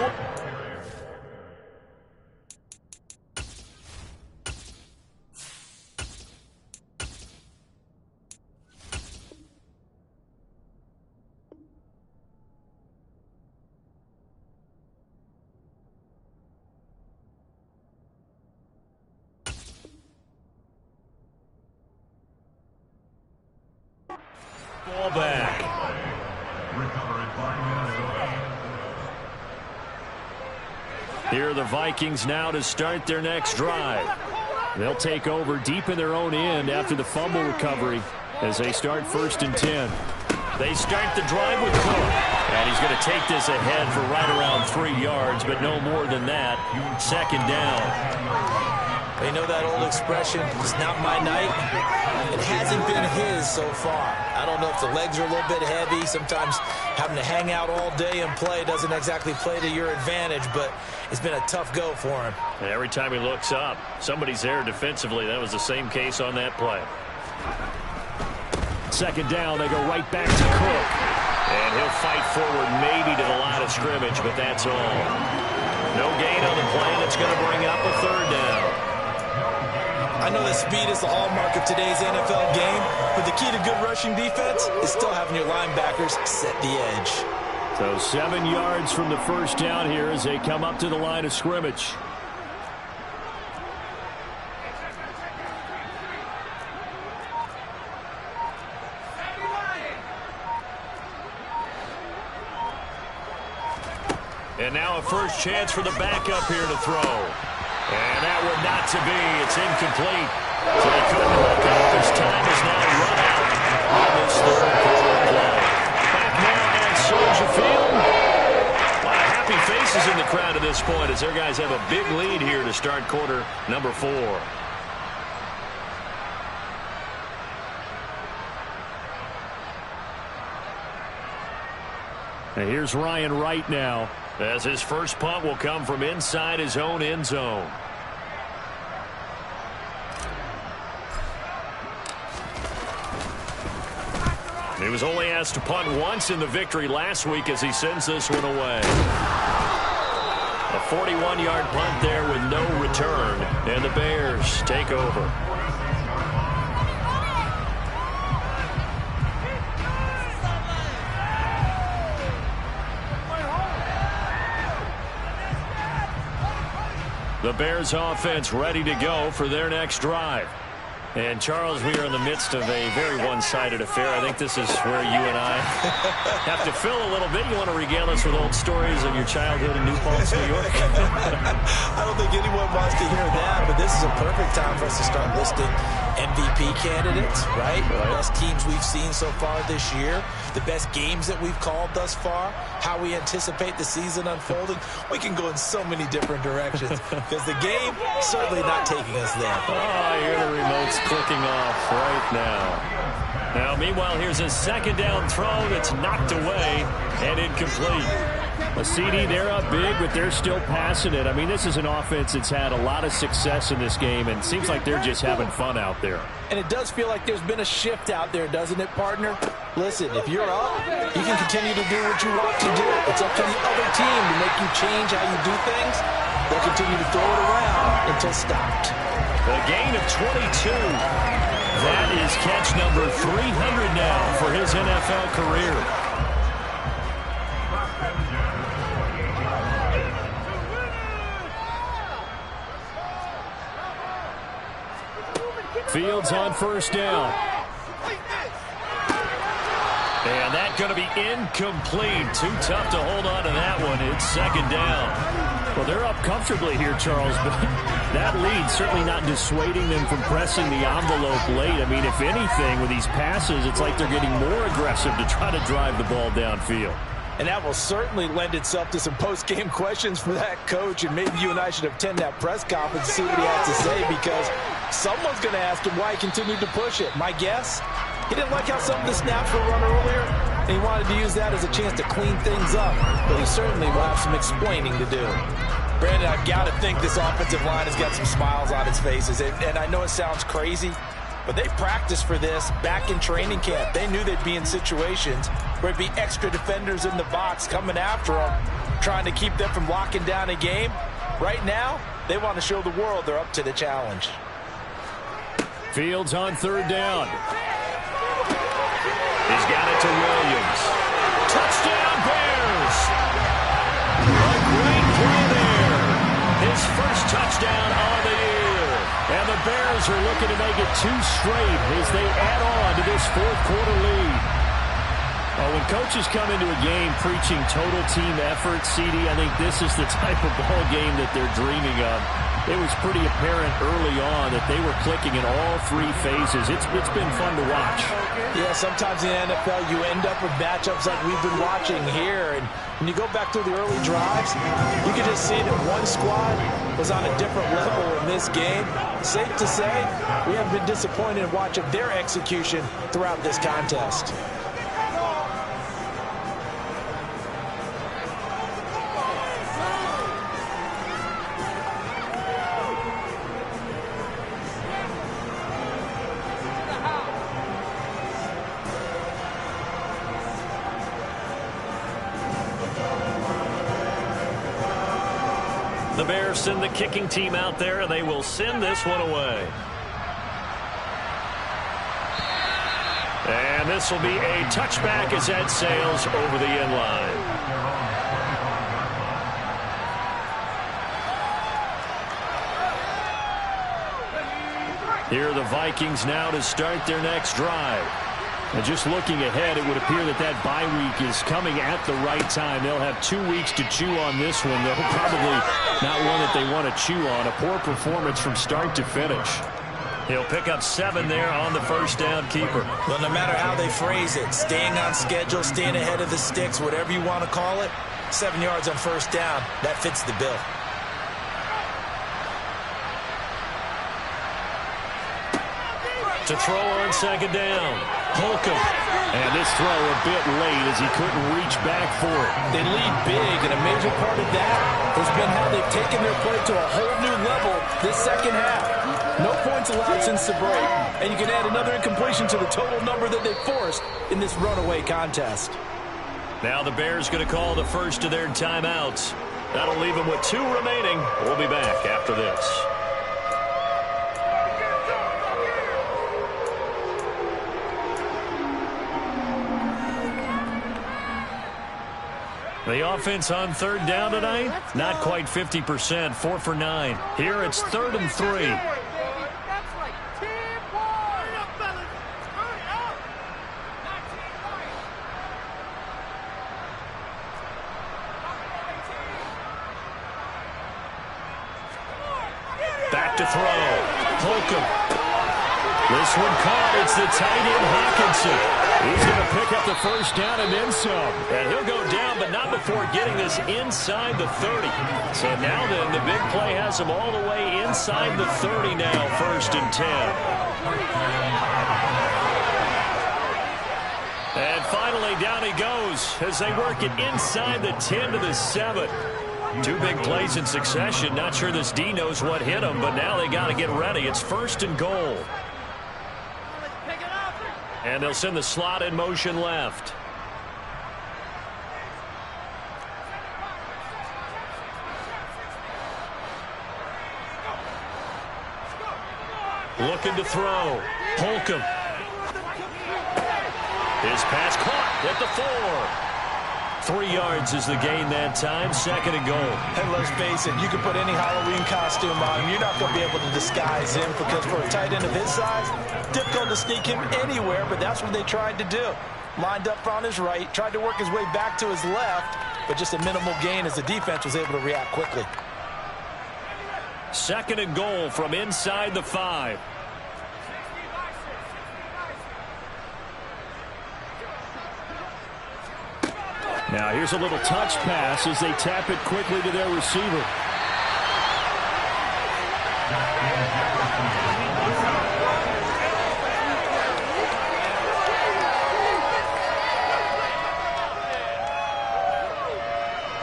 Ball back. Here are the Vikings now to start their next drive. They'll take over deep in their own end after the fumble recovery as they start 1st and 10. They start the drive with Cook. And he's going to take this ahead for right around 3 yards, but no more than that. 2nd down. They know that old expression, it's not my night. It hasn't been his so far. I don't know if the legs are a little bit heavy. Sometimes having to hang out all day and play doesn't exactly play to your advantage, but it's been a tough go for him. And every time he looks up, somebody's there defensively. That was the same case on that play. 2nd down, they go right back to Cook. And he'll fight forward maybe to the line of scrimmage, but that's all. No gain on the play, and it's going to bring up a 3rd down. I know that speed is the hallmark of today's NFL game, but the key to good rushing defense is still having your linebackers set the edge. So 7 yards from the 1st down here as they come up to the line of scrimmage. And now a first chance for the backup here to throw. And that one not to be. It's incomplete. So they couldn't hook up. His time is now run out on this 3rd quarter play. Back now at Soldier Field. A lot of happy faces in the crowd at this point as their guys have a big lead here to start quarter number 4. And here's Ryan Wright now. As his first punt will come from inside his own end zone. He was only asked to punt once in the victory last week as he sends this one away. A 41-yard punt there with no return, and the Bears take over. The Bears offense ready to go for their next drive. And, Charles, we are in the midst of a very one-sided affair. I think this is where you and I have to fill a little bit. You want to regale us with old stories of your childhood in New Paltz, New York? I don't think anyone wants to hear that, but this is a perfect time for us to start listing MVP candidates, right? The best teams we've seen so far this year, the best games that we've called thus far, how we anticipate the season unfolding. We can go in so many different directions because the game certainly not taking us there. Oh, I hear the remotes clicking off right now. Now, meanwhile, here's a 2nd down throw that's knocked away and incomplete. A CD, they're up big, but they're still passing it. I mean, this is an offense that's had a lot of success in this game, and it seems like they're just having fun out there. And it does feel like there's been a shift out there, doesn't it, partner? Listen, if you're up, you can continue to do what you want to do. It's up to the other team to make you change how you do things. They'll continue to throw it around until stopped. A gain of 22. That is catch number 300 now for his NFL career. Fields on 1st down. And that's going to be incomplete. Too tough to hold on to that one. It's 2nd down. Well, they're up comfortably here, Charles, but that lead certainly not dissuading them from pressing the envelope late. I mean, if anything, with these passes, it's like they're getting more aggressive to try to drive the ball downfield. And that will certainly lend itself to some post-game questions for that coach, and maybe you and I should attend that press conference to see what he has to say, because someone's going to ask him why he continued to push it. My guess, he didn't like how some of the snaps were run earlier, and he wanted to use that as a chance to clean things up, but he certainly will have some explaining to do. Brandon, I've got to think this offensive line has got some smiles on its faces, and I know it sounds crazy, but they practiced for this back in training camp. They knew they'd be in situations where it'd be extra defenders in the box coming after them, trying to keep them from locking down a game. Right now, they want to show the world they're up to the challenge. Fields on 3rd down. He's got it to Williams. Touchdown, Bears! A great play there. His first touchdown on the year. And the Bears are looking to make it 2 straight as they add on to this 4th quarter lead. Oh, when coaches come into a game preaching total team effort, CD, I think this is the type of ball game that they're dreaming of. It was pretty apparent early on that they were clicking in all three phases. It's been fun to watch. Yeah, sometimes in the NFL you end up with matchups like we've been watching here. And when you go back through the early drives, you can just see that one squad was on a different level in this game. Safe to say, we haven't been disappointed in watching their execution throughout this contest. The Bears send the kicking team out there, and they will send this one away. And this will be a touchback as that sails over the end line. Here are the Vikings now to start their next drive. And just looking ahead, it would appear that that bye week is coming at the right time. They'll have 2 weeks to chew on this one. They'll probably not one that they want to chew on. A poor performance from start to finish. He'll pick up 7 there on the first down keeper. Well, no matter how they phrase it, staying on schedule, staying ahead of the sticks, whatever you want to call it, 7 yards on first down, that fits the bill. To throw on second down. Holcomb. And this throw a bit late as he couldn't reach back for it. They lead big, and a major part of that has been how they've taken their play to a whole new level this second half. No points allowed since the break, and you can add another incompletion to the total number that they forced in this runaway contest. Now the Bears going to call the first of their timeouts. That'll leave them with 2 remaining. We'll be back after this. The offense on third down tonight, not quite 50%, 4 for 9. Here it's 3rd and 3. Back to throw. Holcomb. This one caught. It's the tight end Hawkinson. He's going to pick up the first down and then some. And he'll go down, but not before getting this inside the 30. So now then, the big play has him all the way inside the 30 now, 1st and 10. And finally, down he goes as they work it inside the 10 to the 7. 2 big plays in succession. Not sure this D knows what hit him, but now they got to get ready. It's 1st and goal. And they'll send the slot in motion left. Looking to throw. Holcomb. His pass caught at the 4. 3 yards is the gain that time. 2nd and goal. And let's face it, you can put any Halloween costume on him. You're not going to be able to disguise him because for a tight end of his size, difficult to sneak him anywhere, but that's what they tried to do. Lined up on his right, tried to work his way back to his left, but just a minimal gain as the defense was able to react quickly. 2nd and goal from inside the 5. Now here's a little touch pass as they tap it quickly to their receiver.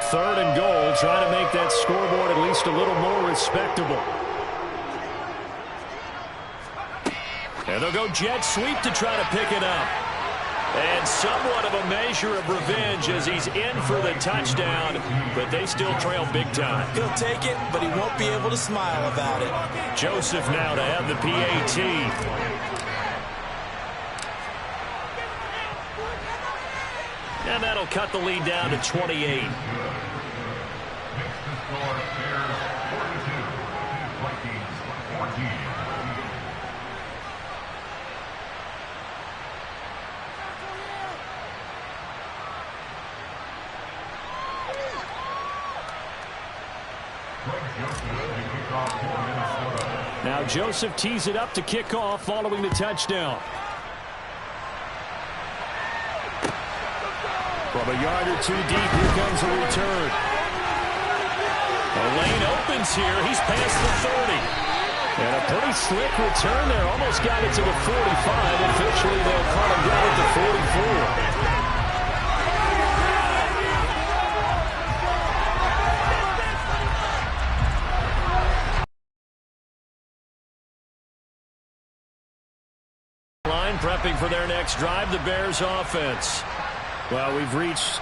Third and goal, trying to make that scoreboard at least a little more respectable. And they'll go jet sweep to try to pick it up. And somewhat of a measure of revenge as he's in for the touchdown, but they still trail big time. He'll take it, but he won't be able to smile about it. Joseph now to have the PAT. And that'll cut the lead down to 28. Now Joseph tees it up to kick off following the touchdown. From a yard or two deep, here comes a return. The lane opens here. He's past the 30. And a pretty slick return there. Almost got it to the 45. Officially, they'll call him down at the 44. Prepping for their next drive, the Bears offense. Well, we've reached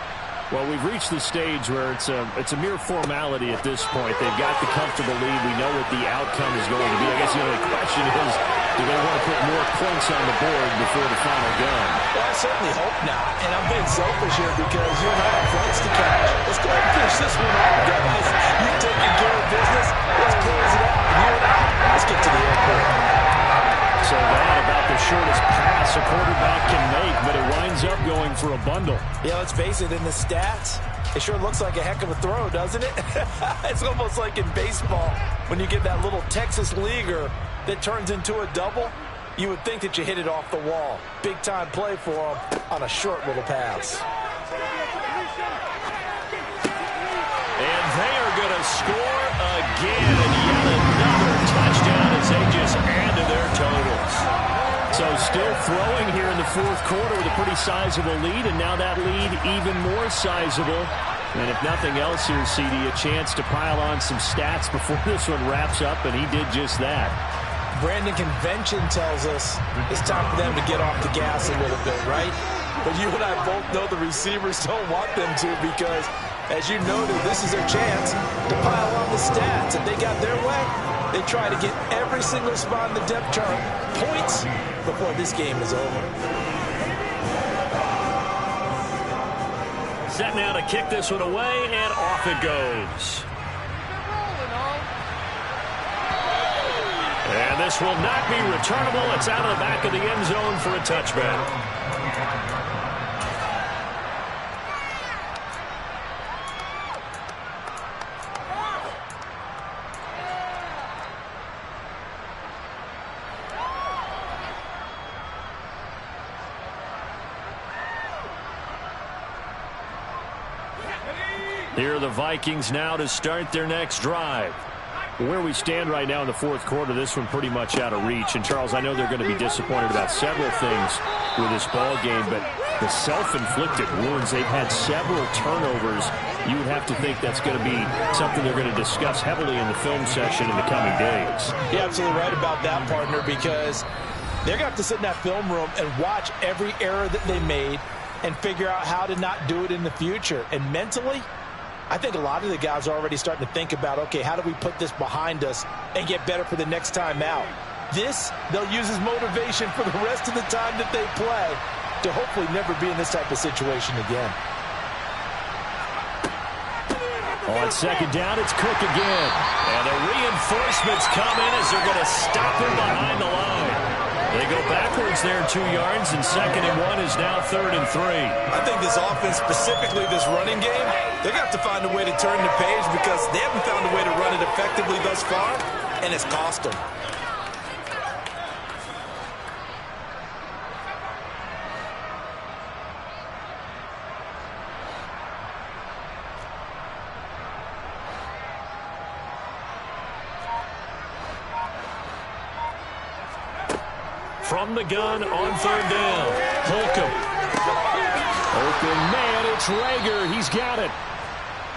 the stage where it's a mere formality at this point. They've got the comfortable lead. We know what the outcome is going to be. I guess the only question is, do they want to put more points on the board before the final gun? Well, I certainly hope not. And I'm being selfish here because you and I have flights to catch. Let's go ahead and finish this one off, guys. You've taken care of business. Let's close it out. You and I, let's get to the airport. So that about the shortest pass a quarterback can make, but it winds up going for a bundle. Yeah, let's face it, in the stats, it sure looks like a heck of a throw, doesn't it? It's almost like in baseball when you get that little Texas leaguer that turns into a double. You would think that you hit it off the wall. Big-time play for him on a short little pass. And they are going to score again, and yet another touchdown as they just add to their totals. So still throwing here in the fourth quarter with a pretty sizable lead, and now that lead even more sizable. And if nothing else here, CD, a chance to pile on some stats before this one wraps up, and he did just that. Brandon, convention tells us it's time for them to get off the gas a little bit, right? But you and I both know the receivers don't want them to because, as you noted, this is their chance to pile on the stats. If they got their way, they try to get every single spot in the depth chart points before this game is over. Set now to kick this one away, and off it goes. And this will not be returnable. It's out of the back of the end zone for a touchback. Here are the Vikings now to start their next drive. Where we stand right now in the fourth quarter, this one pretty much out of reach. And, Charles, I know they're going to be disappointed about several things with this ball game, but the self-inflicted wounds, they've had several turnovers. You would have to think that's going to be something they're going to discuss heavily in the film session in the coming days. You're absolutely right about that, partner, because they're going to have to sit in that film room and watch every error that they made and figure out how to not do it in the future. And mentally, I think a lot of the guys are already starting to think about, okay, how do we put this behind us and get better for the next time out? This, they'll use as motivation for the rest of the time that they play to hopefully never be in this type of situation again. On second down, it's Cook again. And the reinforcements come in as they're going to stop him behind the line. They go backwards there 2 yards, and 2nd and 1 is now 3rd and 3. I think this offense, specifically this running game, they're going to have to find a way to turn the page because they haven't found a way to run it effectively thus far, and it's cost them. From the gun on 3rd down. Holcomb. Open man, it's Rager. He's got it.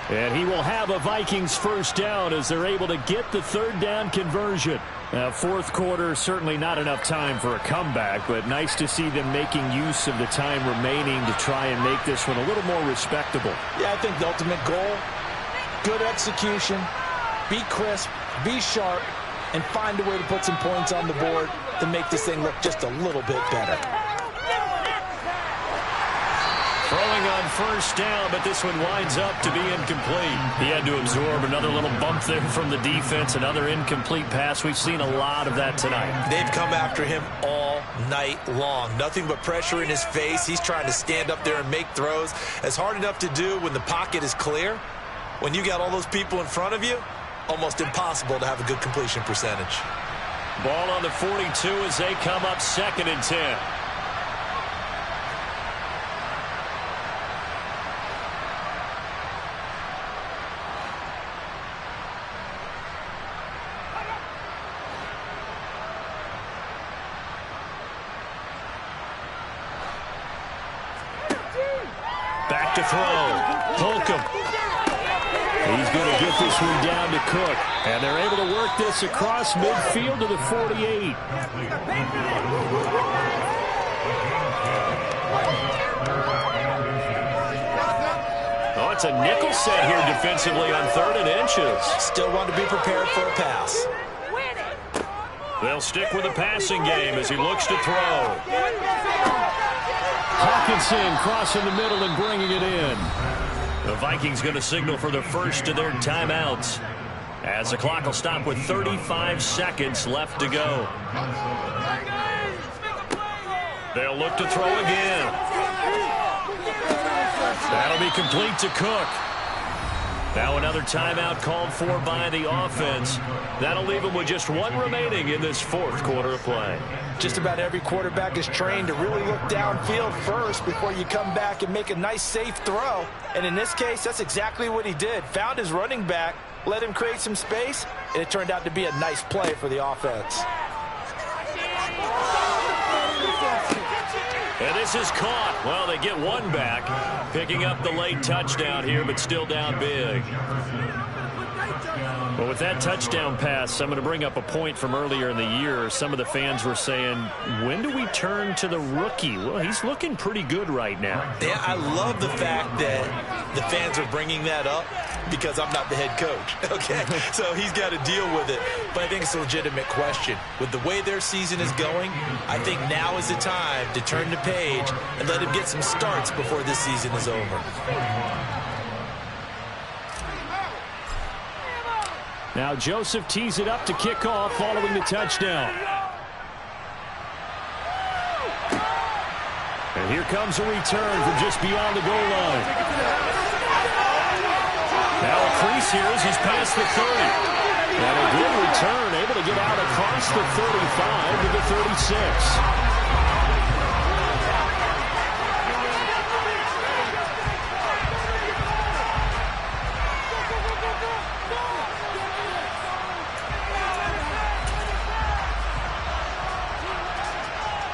And he will have a Vikings first down as they're able to get the 3rd down conversion. Now, fourth quarter, certainly not enough time for a comeback, but nice to see them making use of the time remaining to try and make this one a little more respectable. Yeah, I think the ultimate goal, good execution, be crisp, be sharp, and find a way to put some points on the board to make this thing look just a little bit better. Throwing on first down, but this one winds up to be incomplete. He had to absorb another little bump there from the defense, another incomplete pass. We've seen a lot of that tonight. They've come after him all night long. Nothing but pressure in his face. He's trying to stand up there and make throws. It's hard enough to do when the pocket is clear. When you got all those people in front of you, almost impossible to have a good completion percentage. Ball on the 42 as they come up 2nd and 10. Back to throw. Holcomb. He's going to get this one down to Cook. And they're able to work this across midfield to the 48. Oh, it's a nickel set here defensively on 3rd and inches. Still want to be prepared for a pass. They'll stick with the passing game as he looks to throw. Hawkinson crossing the middle and bringing it in. The Vikings going to signal for the first of their timeouts as the clock will stop with 35 seconds left to go. They'll look to throw again. That'll be complete to Cook. Now another timeout called for by the offense. That'll leave them with just one remaining in this 4th quarter of play. Just about every quarterback is trained to really look downfield first before you come back and make a nice, safe throw. And in this case, that's exactly what he did. Found his running back, let him create some space, and it turned out to be a nice play for the offense. And this is caught. Well, they get one back, picking up the late touchdown here, but still down big. Well, with that touchdown pass, I'm going to bring up a point from earlier in the year. Some of the fans were saying, when do we turn to the rookie? Well, he's looking pretty good right now. Yeah, I love the fact that the fans are bringing that up because I'm not the head coach, okay? So he's got to deal with it. But I think it's a legitimate question. With the way their season is going, I think now is the time to turn the page and let him get some starts before this season is over. Now Joseph tees it up to kick off following the touchdown. And here comes a return from just beyond the goal line. Now a crease here as he's past the 30. And a good return, able to get out across the 35 to the 36.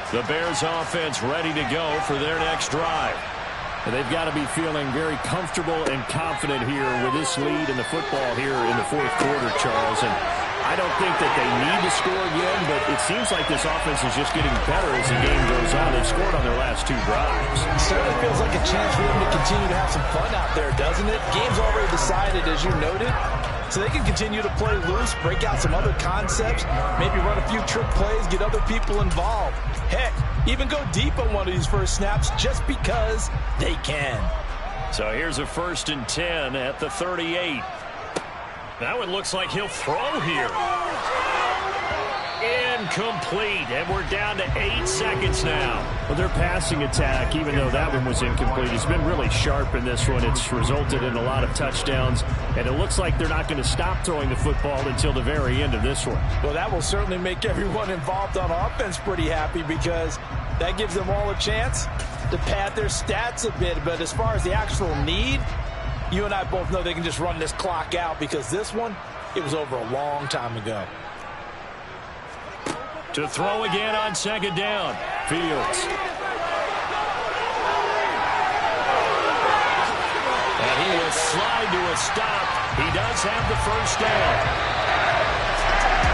The Bears offense ready to go for their next drive. And they've got to be feeling very comfortable and confident here with this lead in the football here in the 4th quarter, Charles. And I don't think that they need to score again, but it seems like this offense is just getting better as the game goes on. They've scored on their last 2 drives. It certainly feels like a chance for them to continue to have some fun out there, doesn't it? Game's already decided, as you noted. So they can continue to play loose, break out some other concepts, maybe run a few trick plays, get other people involved. Heck, even go deep on one of these first snaps just because they can. So here's a 1st and 10 at the 38. That one looks like he'll throw here. Incomplete, and we're down to 8 seconds now. Well, their passing attack, even though that one was incomplete, has been really sharp in this one. It's resulted in a lot of touchdowns, and it looks like they're not going to stop throwing the football until the very end of this one. Well, that will certainly make everyone involved on offense pretty happy because that gives them all a chance to pad their stats a bit. But as far as the actual need, you and I both know they can just run this clock out because this one, it was over a long time ago. To throw again on 2nd down. Fields. And he will slide to a stop. He does have the 1st down.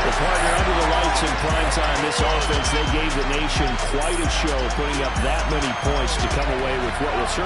Well, partner, under the lights in prime time, this offense, they gave the nation quite a show, putting up that many points to come away with what will certainly